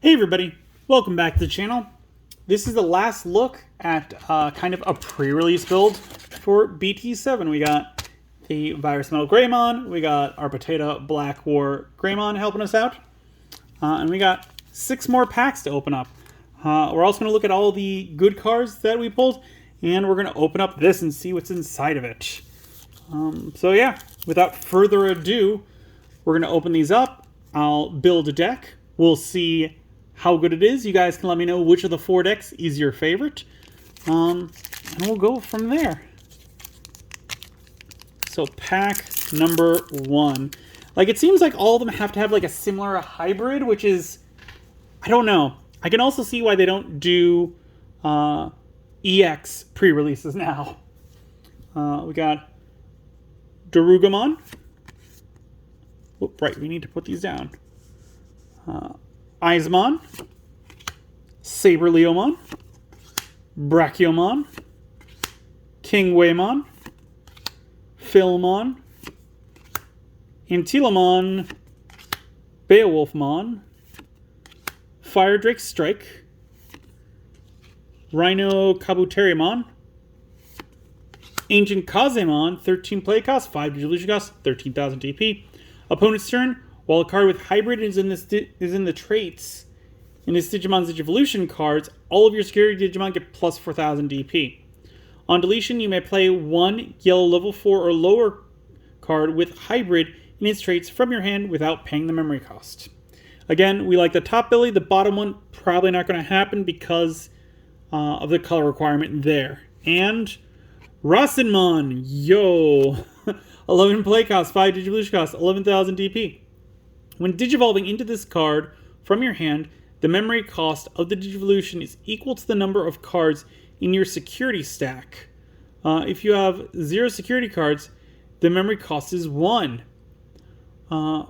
Hey everybody, welcome back to the channel. This is the last look at kind of a pre-release build for BT7. We got the Virus Metal Greymon, we got our Potato Black War Greymon helping us out, and we got 6 more packs to open up. We're also going to look at all the good cards that we pulled, and we're going to open up this and see what's inside of it. So yeah, without further ado, we're going to open these up. I'll build a deck. We'll see how good it is. You guys can let me know which of the 4 decks is your favorite. And we'll go from there. So pack number 1. Like, it seems like all of them have to have like a similar hybrid, which is, I don't know. I can also see why they don't do EX pre-releases now. We got Darugamon. Right, we need to put these down. Izmon, Saberleomon, Brachiomon, Kingwaymon, Philmon, Antilamon, Beowulfmon, Fire Drake Strike, Rhino Kabuterimon, Ancient Kazemon, 13 play cost, 5 digital cost, 13,000 DP. Opponent's turn. While a card with hybrid is in the traits in this Digimon's Digivolution cards, all of your security Digimon get plus 4,000 DP. On deletion, you may play 1 yellow level 4 or lower card with hybrid in its traits from your hand without paying the memory cost. Again, we like the top Billy. The bottom one probably not going to happen because of the color requirement there. And Rasenmon, yo, 11 play cost, 5 Digivolution cost, 11,000 DP. When digivolving into this card from your hand, the memory cost of the Digivolution is equal to the number of cards in your security stack. If you have 0 security cards, the memory cost is 1.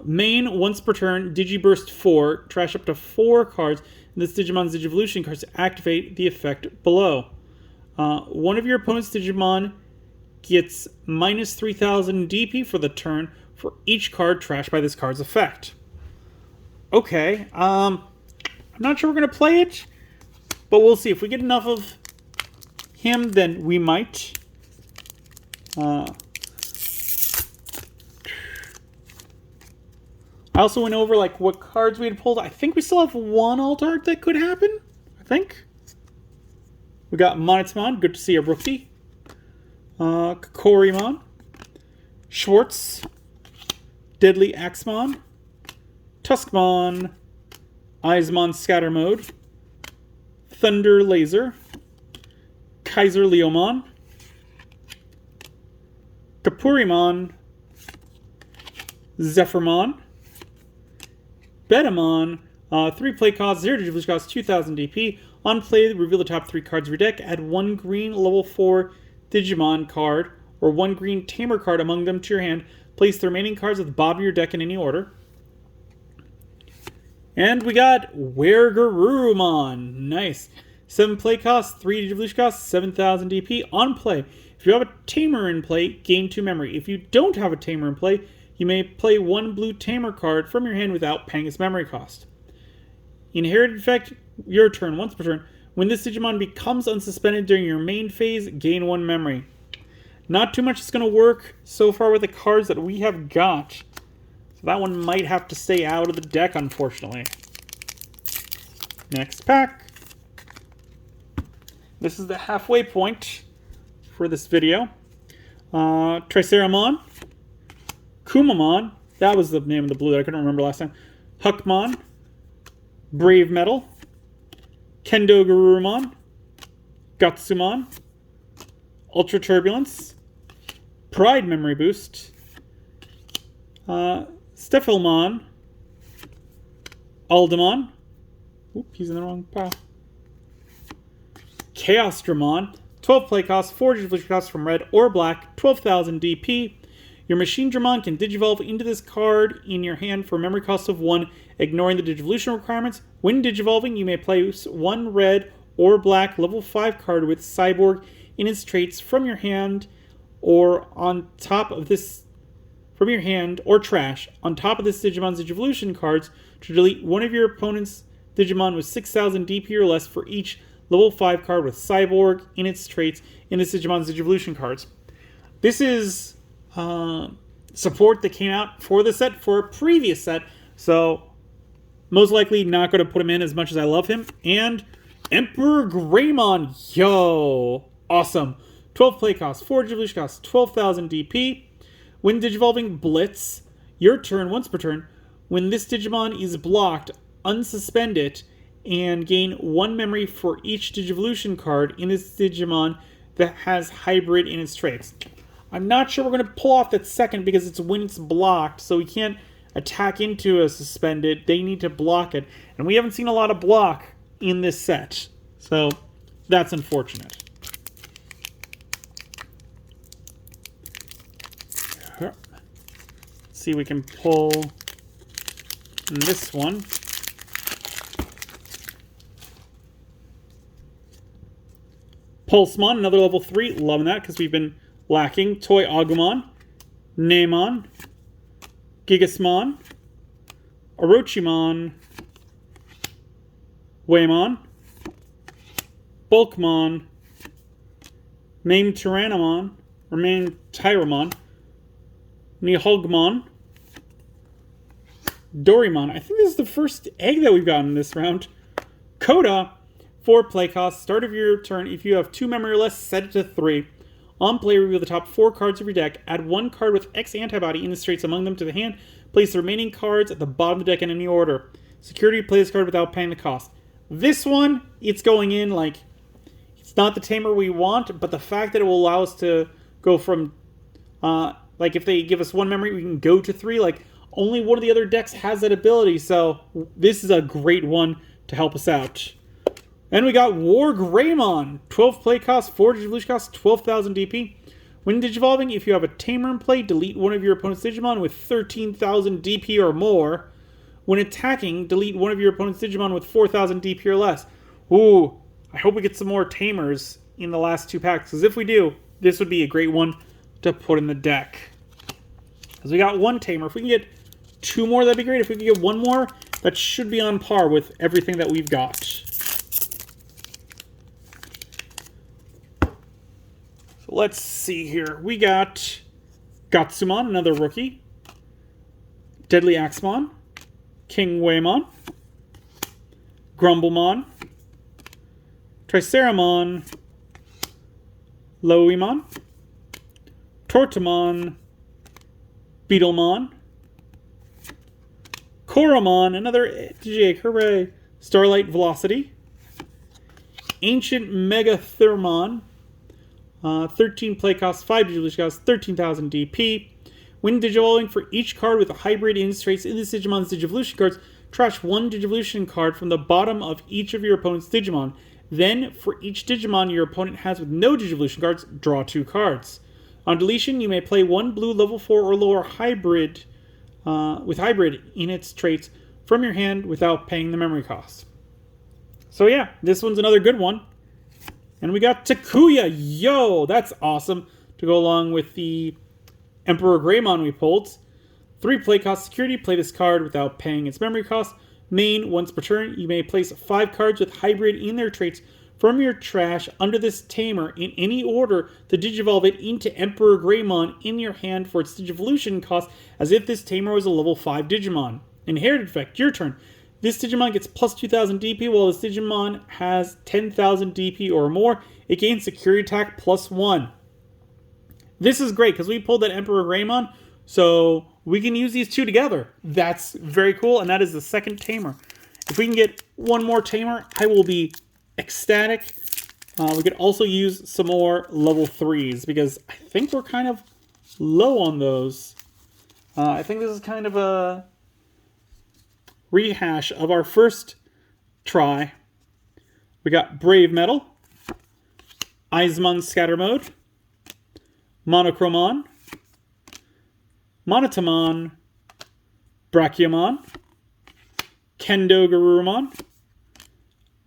Main, once per turn, Digiburst 4, trash up to 4 cards in this Digimon's Digivolution cards to activate the effect below. One of your opponent's Digimon gets minus 3,000 DP for the turn for each card trashed by this card's effect. Okay, I'm not sure we're going to play it, but we'll see. If we get enough of him, then we might. I also went over like what cards we had pulled. I think we still have 1 alt art that could happen, I think. We got Monitsmon, good to see a rookie. Kokorimon, Schwartz, Deadly Axemon, Tuskmon, Izmon Scatter Mode, Thunder Laser, Kaiser Leomon, Kapurimon, Zephyrmon, Betamon, 3 play cost, 0 digital cost, 2,000 DP. On play, reveal the top 3 cards of your deck. Add 1 green level 4 Digimon card or 1 green Tamer card among them to your hand. Place the remaining cards at the bottom of your deck in any order. And we got Wergarurumon. Nice. 7 play cost, 3 digivolution cost, 7,000 DP. On play, if you have a Tamer in play, gain 2 memory. If you don't have a Tamer in play, you may play 1 blue Tamer card from your hand without paying its memory cost. Inherited effect, your turn, once per turn. When this Digimon becomes unsuspended during your main phase, gain 1 memory. Not too much is going to work so far with the cards that we have got. So that one might have to stay out of the deck, unfortunately. Next pack. This is the halfway point for this video. Triceramon, Kumamon, that was the name of the blue that I couldn't remember last time. Huckmon, Brave Metal, Kendogarurumon, Gutsumon, Ultra Turbulence, Pride Memory Boost, Steffilmon, Aldemon, oop, he's in the wrong pile, Chaosdramon, 12 play cost, 4 digital costs from red or black, 12,000 DP. Your Machine Dramon can digivolve into this card in your hand for a memory cost of 1, ignoring the digivolution requirements. When digivolving, you may place 1 red or black level 5 card with Cyborg in its traits from your hand or on top of this from your hand or trash on top of this Digimon's Digivolution cards to delete one of your opponent's Digimon with 6,000 DP or less for each level 5 card with Cyborg in its traits in its Digimon's Digivolution cards. This is support that came out for the set for a previous set, so most likely not going to put him in as much as I love him. And Emperor Greymon, yo, awesome. 12 play cost, 4 Digivolution cost, 12,000 DP. When Digivolving Blitz, your turn, once per turn, when this Digimon is blocked, unsuspend it and gain 1 memory for each Digivolution card in this Digimon that has hybrid in its traits. I'm not sure we're going to pull off that second because it's when it's blocked, so we can't attack into a suspended. They need to block it, and we haven't seen a lot of block in this set, so that's unfortunate. Let's see if we can pull this one. Pulsemon, another level 3. Loving that because we've been lacking. Toy Agumon, Neimon, Gigasmon, Orochimon, Waymon, Bulkmon, Main Tyrannomon, or Main Tyramon, Nihilgmon, Dorimon. I think this is the first egg that we've gotten in this round. Coda, 4 play cost. Start of your turn. If you have 2 memory or less, set it to 3. On play, reveal the top 4 cards of your deck. Add 1 card with X antibody in the traits among them to the hand. Place the remaining cards at the bottom of the deck in any order. Security, play this card without paying the cost. This one, it's going in like, it's not the tamer we want, but the fact that it will allow us to go from, like if they give us 1 memory, we can go to 3. Like, only one of the other decks has that ability, so this is a great one to help us out. And we got War Greymon. 12 play cost, 4 Digivolution cost, 12,000 DP. When Digivolving, if you have a Tamer in play, delete one of your opponent's Digimon with 13,000 DP or more. When attacking, delete one of your opponent's Digimon with 4,000 DP or less. Ooh, I hope we get some more Tamers in the last 2 packs, because if we do, this would be a great one to put in the deck. Because we got 1 Tamer. If we can get 2 more, that'd be great. If we can get 1 more, that should be on par with everything that we've got. So let's see here. We got Gatsumon, another rookie. Deadly Axemon. King Waymon. Grumblemon. Triceramon. Loemon. Tortamon. Beetlemon. Koromon, another DG, hooray. Starlight Velocity. Ancient Megathermon. 13 play cost, 5 Digivolution cost, 13,000 DP. When Digivolving, for each card with a hybrid in its traits in this Digimon's Digivolution cards, trash 1 Digivolution card from the bottom of each of your opponent's Digimon. Then, for each Digimon your opponent has with no Digivolution cards, draw 2 cards. On deletion, you may play 1 blue level 4 or lower hybrid with hybrid in its traits from your hand without paying the memory cost. So yeah, this one's another good one. And we got Takuya. Yo, that's awesome. To go along with the Emperor Greymon we pulled. 3 play cost security. Play this card without paying its memory cost. Main, once per turn, you may place 5 cards with hybrid in their traits from your trash under this tamer in any order to digivolve it into Emperor Greymon in your hand for its digivolution cost as if this tamer was a level 5 Digimon. Inherited effect, your turn. This Digimon gets plus 2,000 DP while this Digimon has 10,000 DP or more. It gains security attack plus 1. This is great because we pulled that Emperor Greymon, so we can use these 2 together. That's very cool, and that is the second tamer. If we can get 1 more tamer, I will be ecstatic. We could also use some more level 3s because I think we're kind of low on those. I think this is kind of a rehash of our first try. We got Brave Metal, Eismon Scatter Mode, Monochromon, Monotamon, Brachiamon, Kendo Garurumon,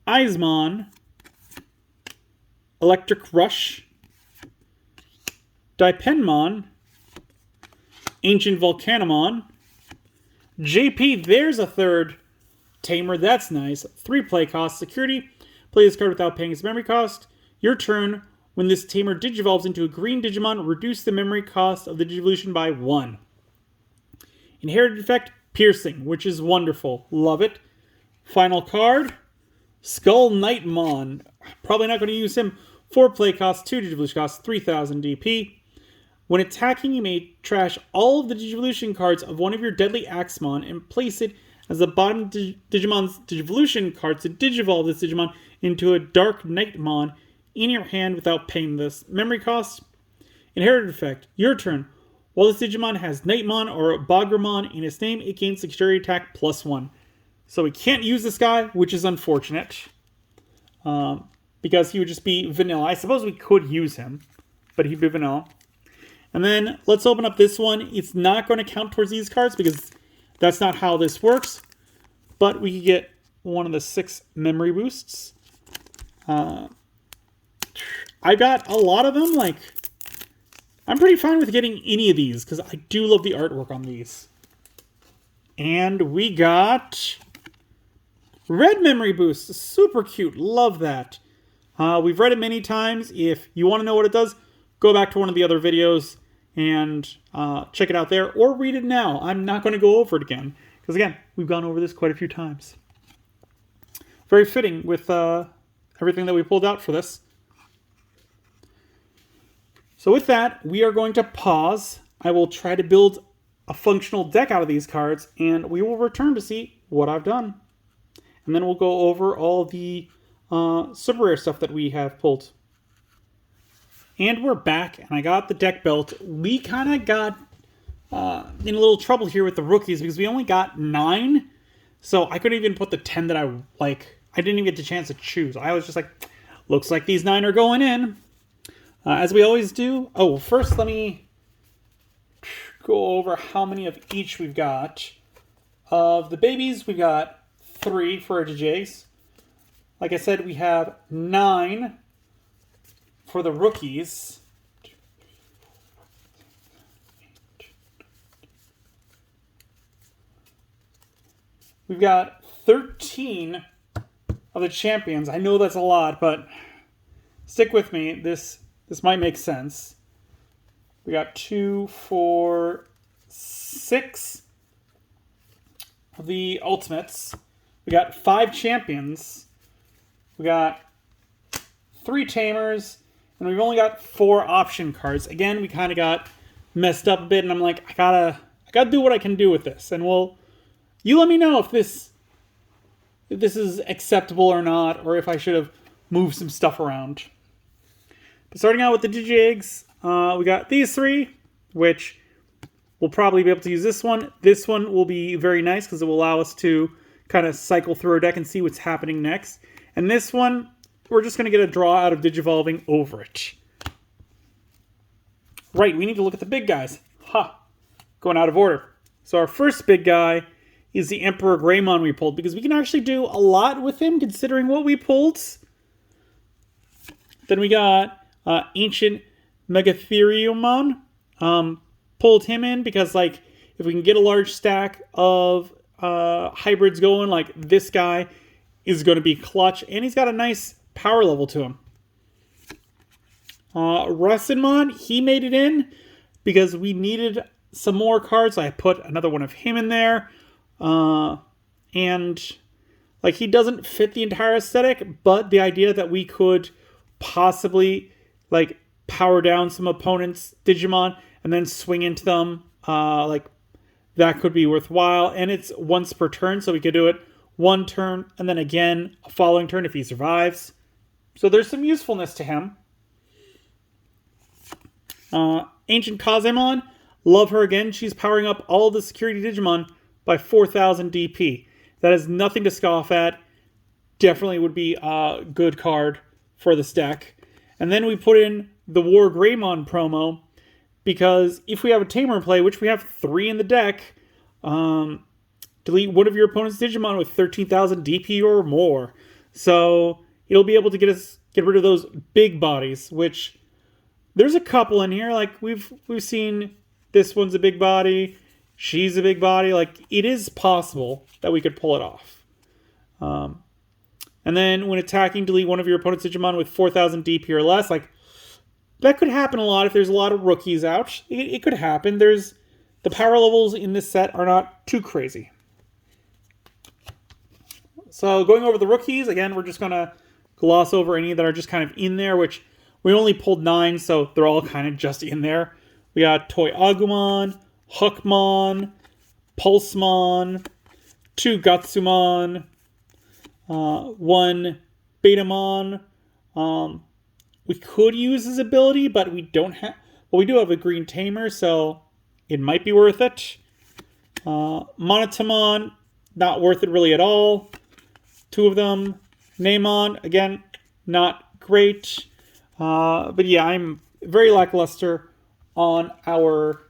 Eismon, Electric Rush, Dipenmon, Ancient Volcanomon, JP, there's a third Tamer, that's nice. 3 play cost. Security, play this card without paying its memory cost. Your turn. When this Tamer digivolves into a green Digimon, reduce the memory cost of the Digivolution by 1. Inherited effect, Piercing, which is wonderful. Love it. Final card, Skull Knightmon. Probably not going to use him. 4 play cost, 2 Digivolution cost, 3,000 DP. When attacking, you may trash all of the Digivolution cards of one of your Deadly Axemon and place it as the bottom Digimon's Digivolution card to digivolve this Digimon into a Dark Knightmon in your hand without paying this memory cost. Inherited effect, your turn. While this Digimon has Knightmon or Bagramon in its name, it gains Security Attack +1. So we can't use this guy, which is unfortunate. Because he would just be vanilla. I suppose we could use him, but he'd be vanilla. And then let's open up this one. It's not going to count towards these cards because that's not how this works. But we could get one of the 6 memory boosts. I got a lot of them. Like, I'm pretty fine with getting any of these because I do love the artwork on these. And we got red memory boost. Super cute. Love that. We've read it many times. If you want to know what it does, go back to one of the other videos and check it out there, or read it now. I'm not going to go over it again because, again, we've gone over this quite a few times. Very fitting with everything that we pulled out for this. So with that, we are going to pause. I will try to build a functional deck out of these cards, and we will return to see what I've done. And then we'll go over all the super rare stuff that we have pulled. And we're back, and I got the deck built. We kind of got in a little trouble here with the rookies because we only got 9. So I couldn't even put the 10 that I like. I didn't even get the chance to choose. I was just like, looks like these 9 are going in. As we always do. Oh, first let me go over how many of each we've got. Of the babies, we've got 3 for our DJs. Like I said, we have 9 for the rookies. We've got 13 of the champions. I know that's a lot, but stick with me. This might make sense. We got 2, 4, 6 of the ultimates. We got 5 champions. We got 3 tamers. And we've only got 4 option cards. Again, we kind of got messed up a bit. And I'm like, I gotta do what I can do with this. And you let me know if this is acceptable or not. Or if I should have moved some stuff around. But starting out with the Digi-Eggs, we got these 3, which we'll probably be able to use this one. This one will be very nice because it will allow us to kind of cycle through our deck and see what's happening next. And this one, we're just going to get a draw out of Digivolving over it. Right, we need to look at the big guys. Going out of order. So our first big guy is the Emperor Greymon we pulled because we can actually do a lot with him considering what we pulled. Then we got Ancient Megatheriumon. Pulled him in because, like, if we can get a large stack of hybrids going, like this guy is going to be clutch. And he's got a nice power level to him. Russenmon, he made it in because we needed some more cards. So I put another one of him in there. And, like, he doesn't fit the entire aesthetic, but the idea that we could possibly, like, power down some opponents' Digimon and then swing into them, like, that could be worthwhile. And it's once per turn, so we could do it one turn and then again a following turn if he survives. So there's some usefulness to him. Ancient Kazemon, love her again. She's powering up all the security Digimon by 4,000 DP. That is nothing to scoff at. Definitely would be a good card for this deck. And then we put in the War Greymon promo because if we have a Tamer in play, which we have 3 in the deck, delete one of your opponent's Digimon with 13,000 DP or more. So it'll be able to get rid of those big bodies, which there's a couple in here. Like we've seen this one's a big body, she's a big body. Like it is possible that we could pull it off. And then when attacking, delete one of your opponent's Digimon with 4,000 DP or less. Like, that could happen a lot if there's a lot of rookies out. It could happen. The power levels in this set are not too crazy. So going over the rookies, again, we're just going to gloss over any that are just kind of in there, which we only pulled 9, so they're all kind of just in there. We got Toy Agumon, Hookmon, Pulsemon, 2 Gatsumon, 1 Betamon. We could use his ability, but we don't have... Well, we do have a Green Tamer, so it might be worth it. Monotamon, not worth it really at all. 2 of them. Namon, again, not great. But yeah, I'm very lackluster on our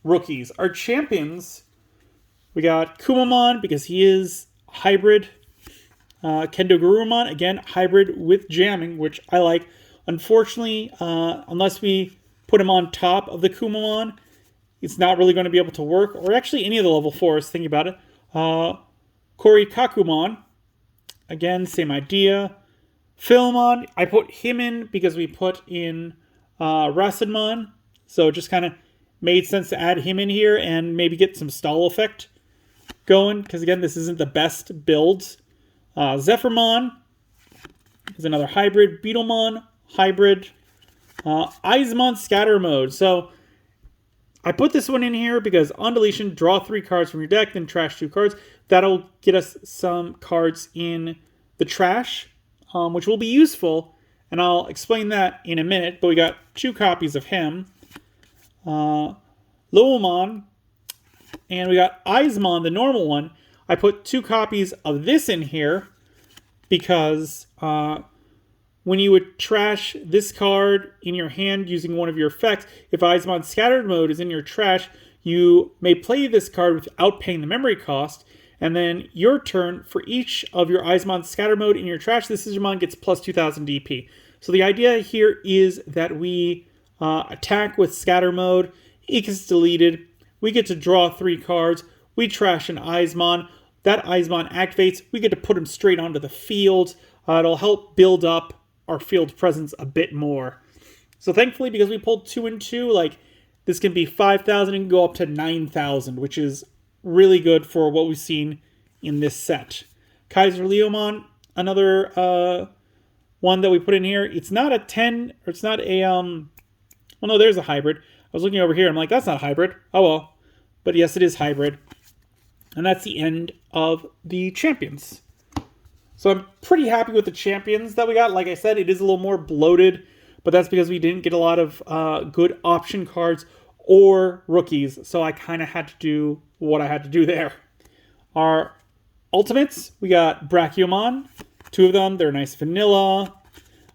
rookies. Our champions, we got Kumamon, because he is hybrid. Kendo Garurumon, again, hybrid with jamming, which I like. Unfortunately, unless we put him on top of the Kumamon, it's not really going to be able to work. Or actually any of the level 4s, thinking about it. Korikakumon, again, same idea. Philmon, I put him in because we put in Rasidmon. So it just kind of made sense to add him in here and maybe get some stall effect going. Because again, this isn't the best build. Zephyrmon is another hybrid. Beetlemon, hybrid. Eismon Scatter Mode. So I put this one in here because on deletion, draw 3 cards from your deck, then trash 2 cards. That'll get us some cards in the trash, which will be useful, and I'll explain that in a minute. But we got 2 copies of him. Lowomon, and we got Eismon, the normal one. I put 2 copies of this in here because when you would trash this card in your hand using one of your effects, if Eismon Scattered Mode is in your trash, you may play this card without paying the memory cost, and then your turn, for each of your Eismon Scatter Mode in your trash, this Digimon gets plus 2,000 DP. So the idea here is that we attack with Scatter Mode, it gets deleted, we get to draw 3 cards, we trash an Eismon, that Eismon activates, we get to put him straight onto the field. It'll help build up our field presence a bit more. So thankfully, because we pulled 2 and 2, like, this can be 5,000 and go up to 9,000, which is really good for what we've seen in this set. Kaiser Leomon, another one that we put in here. It's not a 10, or it's not a, well, no, there's a hybrid. I was looking over here, I'm like, that's not hybrid. Oh well. But yes, it is hybrid. And that's the end of the champions. So I'm pretty happy with the champions that we got. Like I said, it is a little more bloated, but that's because we didn't get a lot of good option cards or rookies. So I kind of had to do what I had to do there. Our ultimates, we got Brachiomon. 2 of them, they're nice vanilla.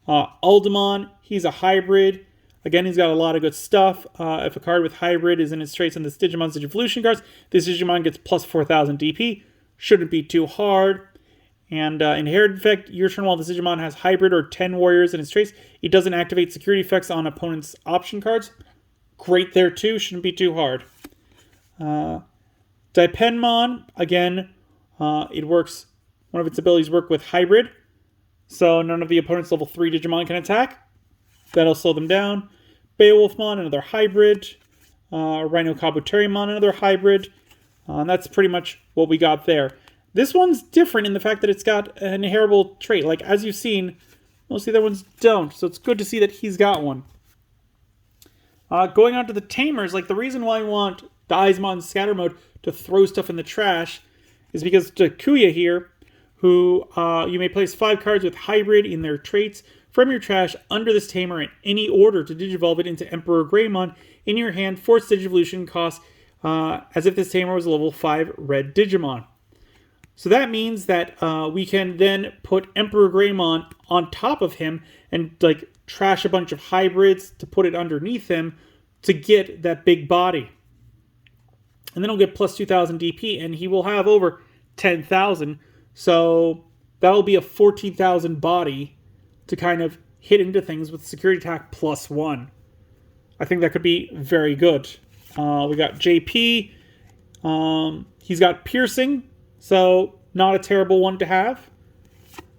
Aldemon, he's a hybrid. Again, he's got a lot of good stuff. If a card with hybrid is in its traits on this Digimon's Digivolution cards, this Digimon gets plus 4,000 DP. Shouldn't be too hard. And inherited effect, your turn while this Digimon has hybrid or 10 warriors in its traits, it doesn't activate security effects on opponent's option cards. Great there too, shouldn't be too hard. Daipenmon, again, it works, one of its abilities work with hybrid. So none of the opponent's level 3 Digimon can attack. That'll slow them down. Beowulfmon, another hybrid. Rhino Kabuterimon, another hybrid. And that's pretty much what we got there. This one's different in the fact that it's got an inheritable trait. Like, as you've seen, most of the other ones don't. So it's good to see that he's got one. Going on to the Tamers, like, the reason why I want the Eismon Scatter Mode to throw stuff in the trash is because Takuya here, who you may place 5 cards with hybrid in their traits from your trash under this Tamer in any order to Digivolve it into Emperor Greymon in your hand for its Digivolution cost as if this Tamer was a level 5 red Digimon. So that means that we can then put Emperor Greymon on top of him and like trash a bunch of hybrids to put it underneath him to get that big body. And then he'll get plus 2,000 DP and he will have over 10,000. So that'll be a 14,000 body to kind of hit into things with security attack plus 1. I think that could be very good. We got JP. He's got piercing. So, not a terrible one to have.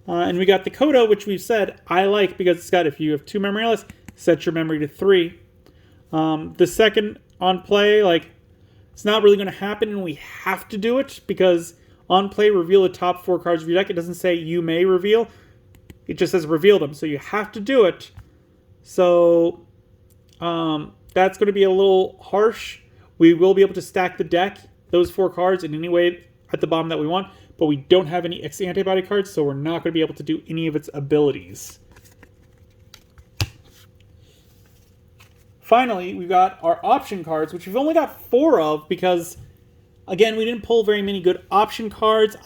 And we got the Kodo, which we've said I like because it's got, if you have 2 memory less, set your memory to 3. The second on play, like, it's not really going to happen, and we have to do it because on play, reveal the top 4 cards of your deck. It doesn't say you may reveal. It just says reveal them, so you have to do it. So that's going to be a little harsh. We will be able to stack the deck, those 4 cards, in any way at the bottom that we want, but we don't have any X antibody cards, so we're not going to be able to do any of its abilities. Finally, we've got our option cards, which we've only got 4 of because, again, we didn't pull very many good option cards.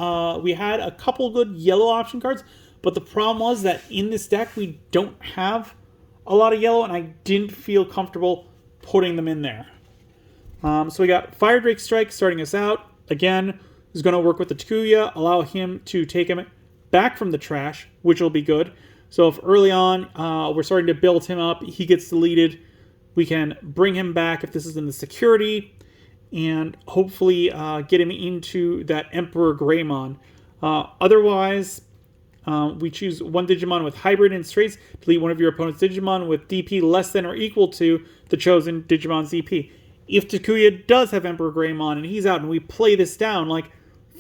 We had a couple good yellow option cards, but the problem was that in this deck, we don't have a lot of yellow, and I didn't feel comfortable putting them in there. So we got Fire Drake Strike starting us out. Again, is going to work with the Takuya, allow him to take him back from the trash, which will be good. So if early on we're starting to build him up, he gets deleted, we can bring him back if this is in the security, and hopefully get him into that Emperor Greymon. Otherwise, we choose one Digimon with hybrid and traits, delete one of your opponent's Digimon with DP less than or equal to the chosen Digimon's DP. If Takuya does have Emperor Greymon and he's out and we play this down like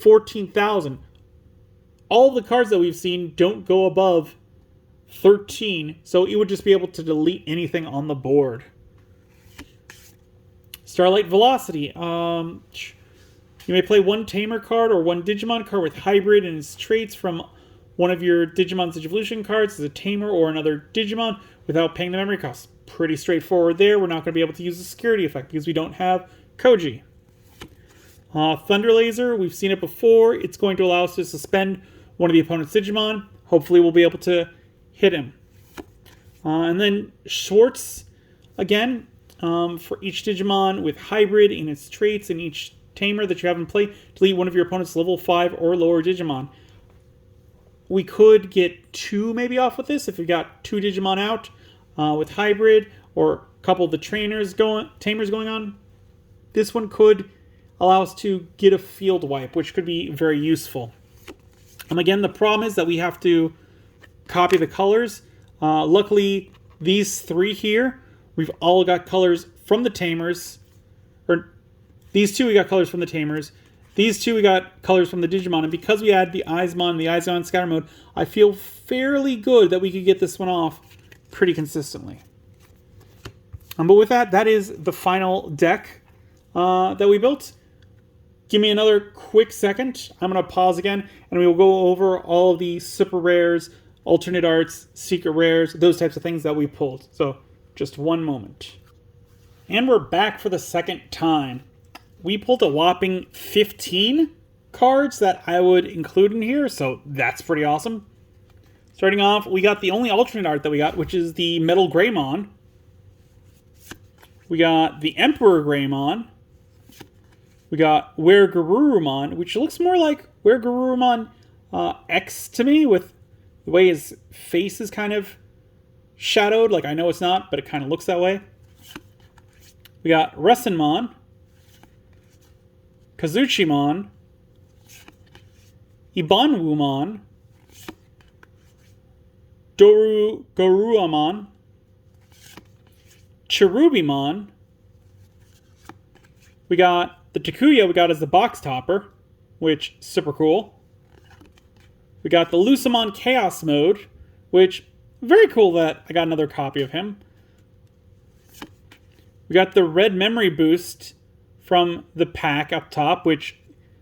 14,000, all the cards that we've seen don't go above 13, so it would just be able to delete anything on the board. Starlight Velocity. You may play one Tamer card or one Digimon card with hybrid and its traits from one of your Digimon's Digivolution cards as a Tamer or another Digimon without paying the memory cost. Pretty straightforward there. We're not going to be able to use the security effect because we don't have Koji. Thunder Laser, we've seen it before. It's going to allow us to suspend one of the opponent's Digimon. Hopefully we'll be able to hit him. And then Schwartz, again, for each Digimon with hybrid in its traits and each Tamer that you have in play, delete one of your opponent's level 5 or lower Digimon. We could get 2 maybe off with this if we got 2 Digimon out with hybrid or a couple of the Tamers going on. This one could allow us to get a field wipe, which could be very useful. Again, the problem is that we have to copy the colors. Luckily, these 3 here, we've all got colors from the Tamers. Or these 2 we got colors from the Tamers. These 2 we got colors from the Digimon. And because we had the Eismon and the Eismon Scatter Mode, I feel fairly good that we could get this one off pretty consistently. But with that, that is the final deck that we built. Give me another quick second. I'm going to pause again, and we will go over all of the super rares, alternate arts, secret rares, those types of things that we pulled. So just one moment. And we're back for the second time. We pulled a whopping 15 cards that I would include in here, so that's pretty awesome. Starting off, we got the only alternate art that we got, which is the Metal Greymon. We got the Emperor Greymon. We got Were Garurumon, which looks more like Were Garurumon X to me, with the way his face is kind of shadowed. Like, I know it's not, but it kind of looks that way. We got Resenmon, Kazuchimon, Ibanwumon, Goruamon, Cherubimon. We got the Takuya we got as the box topper, which is super cool. We got the Lucamon Chaos Mode, which very cool that I got another copy of him. We got the Red Memory Boost from the pack up top, which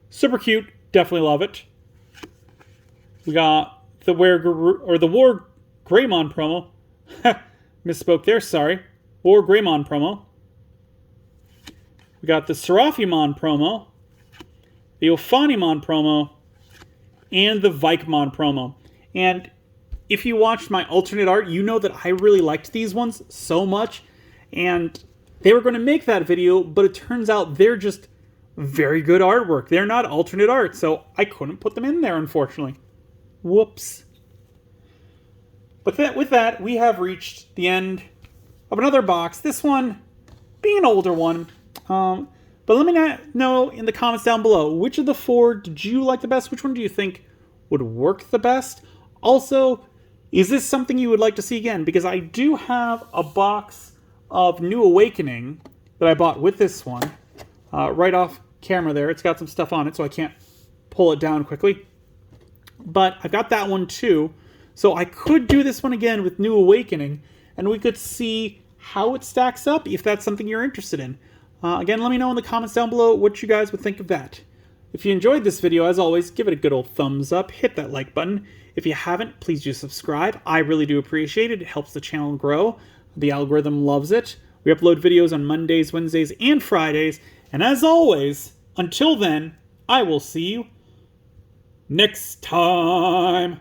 super cute, definitely love it. We got the War Greymon promo. Misspoke there, sorry. War Greymon promo. We got the Seraphimon promo, the Ophanimon promo, and the Vikemon promo. And if you watched my alternate art, you know that I really liked these ones so much. And they were going to make that video, but it turns out they're just very good artwork. They're not alternate art, so I couldn't put them in there, unfortunately. Whoops. But with that, we have reached the end of another box. This one being an older one. But let me know in the comments down below, which of the 4 did you like the best? Which one do you think would work the best? Also, is this something you would like to see again? Because I do have a box of New Awakening that I bought with this one. Right off camera there. It's got some stuff on it, so I can't pull it down quickly. But I've got that one too. So I could do this one again with New Awakening, and we could see how it stacks up if that's something you're interested in. Again, let me know in the comments down below what you guys would think of that. If you enjoyed this video, as always, give it a good old thumbs up, hit that like button. If you haven't, please do subscribe. I really do appreciate it. It helps the channel grow. The algorithm loves it. We upload videos on Mondays, Wednesdays, and Fridays. And as always, until then, I will see you next time.